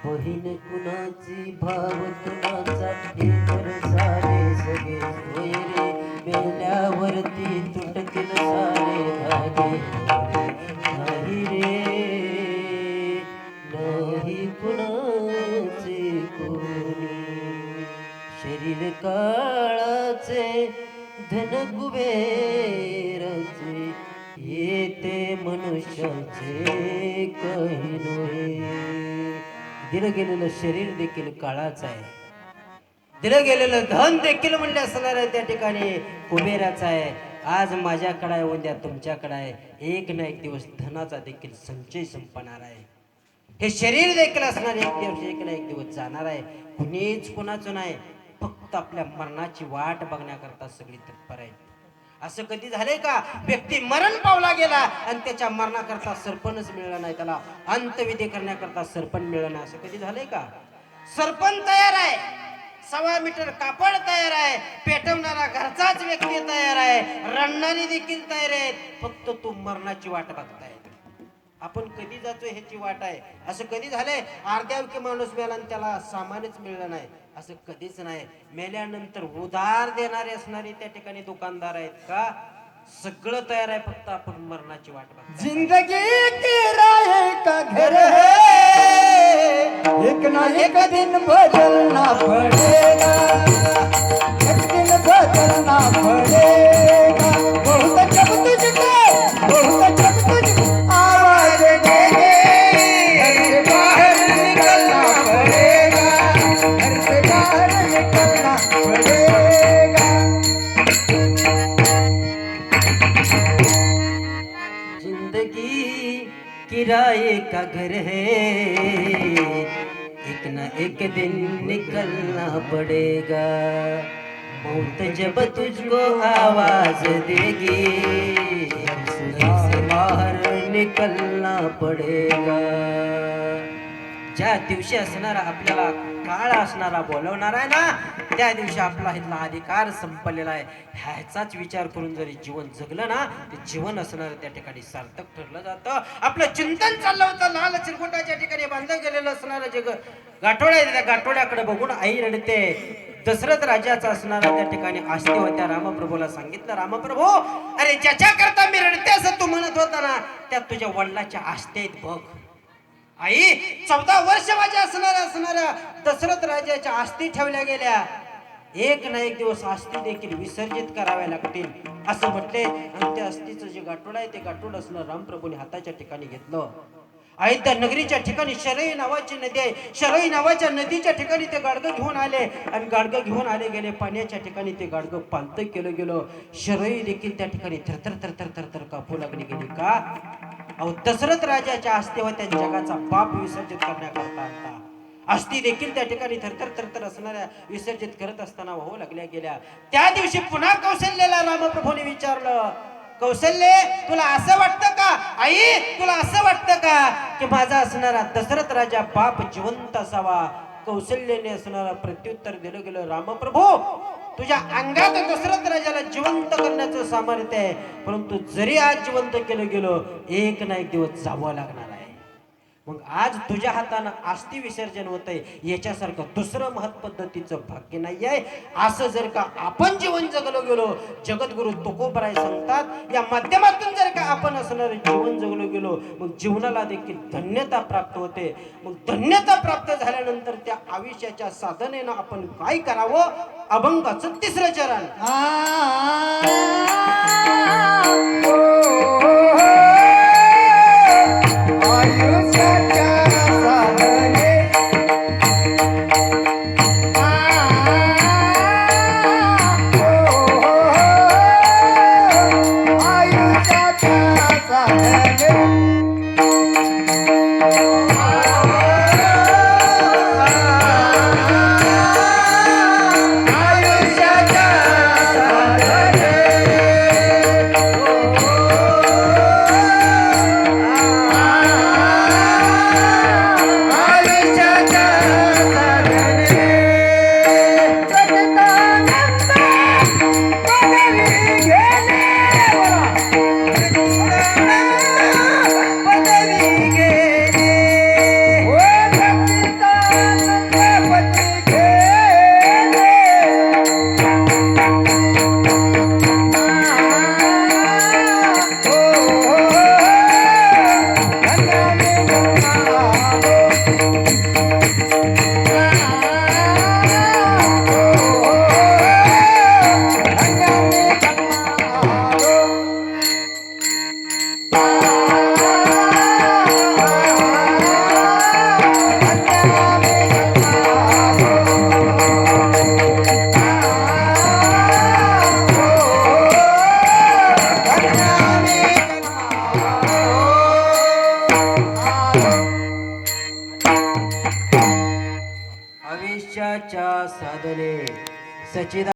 बहीण कुणाची भाव कुणाचा हे तर सारे सगळे होय रे मेल्यावरती तुटतील सारे धागे नाही रे नाही कुणाचे कोणी शरीर काळाचे धन कुबेराचे येते मनुष्याचे काही नव्हे दिलं गेलेलं शरीर देखील काळाचं आहे दिलं गेलेलं धन देखील म्हणले असणार आहे त्या ठिकाणी कुबेराचं आहे आज माझ्याकडे आहे उद्या तुमच्याकडे आहे एक ना एक दिवस धनाचा देखील संचय संपणार आहे हे शरीर देखील असणार एक ना एक दिवस जाणार आहे कुणीच कुणाचं नाही फक्त आपल्या मरणाची वाट बघण्याकरता सगळी तत्पर आहेत असं कधी झालंय का व्यक्ती मरण पावला गेला आणि त्याच्या मरणाकरता सरपणच मिळाला नाही त्याला अंतविधी करण्याकरता सरपण मिळालं नाही असं कधी झालंय का सरपण तयार आहे 1.25 मीटर कापड तयार आहे पेटवणारा घरचाच व्यक्ती तयार आहे रडणारी देखील तयार आहेत फक्त तू मरणाची वाट बघताय आपण कधी जातो ह्याची वाट आहे असं कधी झालंय अर्ध्यावकी माणूस मेला आणि त्याला सामानच मिळलं नाही असं कधीच नाही मेल्यानंतर उधार देणारे असणारे त्या ठिकाणी दुकानदार आहेत का सगळं तयार आहे फक्त आपण मरणाची वाट बघतो जिंदगी किराए का घर है एक ना एक दिन बदलना पड़ेगा एक दिन बदलना पड़ेगा बहुत जब तुझको बहुत जब तुझको आवाज देंगे घर से बाहर निकलना पड़ेगा घर से बाहर निकलना पड़ेगा जिंदगी किराए का घर है एक ना एक दिन निकलना पड़ेगा मौत जब तुझको आवाज देगी से बाहर निकलना पड़ेगा ज्या दिवशी असणारा आपल्याला काळ असणारा बोलवणार आहे ना त्या दिवशी आपला इथला अधिकार संपलेला आहे ह्याचाच विचार करून जरी जीवन जगलं ना ते जीवन असणारं त्या ठिकाणी सार्थक ठरलं जातं आपलं चिंतन चाललं होतं लाल चिरकुटाच्या ठिकाणी बांधलं गेलेलं असणारं जग गाठोड्या त्या गाठोड्याकडे बघून आई रडते दशरथ राजाचा असणारा त्या ठिकाणी आस्ते होत्या रामप्रभूला सांगितलं रामप्रभू अरे ज्याच्या करता मी रडते असं तू म्हणत होता ना त्यात तुझ्या वडिलाच्या आस्तेत बघ आई 14 वर्ष माझ्या असणाऱ्या दशरथ राजाच्या आस्ती ठेवल्या गेल्या एक ना एक दिवस आस्ती देखील विसर्जित कराव्या लागतील असं म्हटले आणि त्या आस्तीचं जे गाठोड आहे ते गाठोड असणं रामप्रभूने हाताच्या ठिकाणी घेतलं अयोध्या नगरीच्या ठिकाणी शरई नावाची नदी आहे शरई नावाच्या नदीच्या ठिकाणी ते गाडगं घेऊन आले आणि गाडगं घेऊन आले गेले पाण्याच्या ठिकाणी ते गाडगं पालतं केलं गेलं शरई देखील त्या ठिकाणी थरथर थरथर थरथर कापू लागली गेली का अहो दशरथ राजाच्या आस्तेवर त्या जगाचा पाप विसर्जित करण्याकरता आता आस्ती देखील त्या ठिकाणी थरथर थरथर असणाऱ्या विसर्जित करत असताना वाहू लागल्या गेल्या त्या दिवशी पुन्हा कौशल्याला रामप्रभूने विचारलं कौशल्य तुला असं वाटतं का आई तुला असं वाटतं का की माझा असणारा दशरथ राजा बाप जिवंत असावा कौशल्याने असणारा प्रत्युत्तर दिलं गेलं रामप्रभू तुझ्या अंगात दशरथ राजाला जिवंत करण्याचं सामर्थ्य आहे परंतु जरी आज जिवंत केलं गेलं एक ना एक दिवस जावं लागणार आहे मग आज तुझ्या हातानं आस्ती विसर्जन होतंय याच्यासारखं दुसरं महत् पद्धतीचं भाग्य नाही आहे असं जर का आपण जीवन जगलो गेलो जगद्गुरु तुकोबराय सांगतात या माध्यमातून जर का आपण असणारं जीवन जगलो गेलो मग जीवनाला देखील धन्यता प्राप्त होते मग धन्यता प्राप्त झाल्यानंतर त्या आयुष्याच्या साधनेनं आपण काय करावं अभंगाचं 3रं चरण सचिदा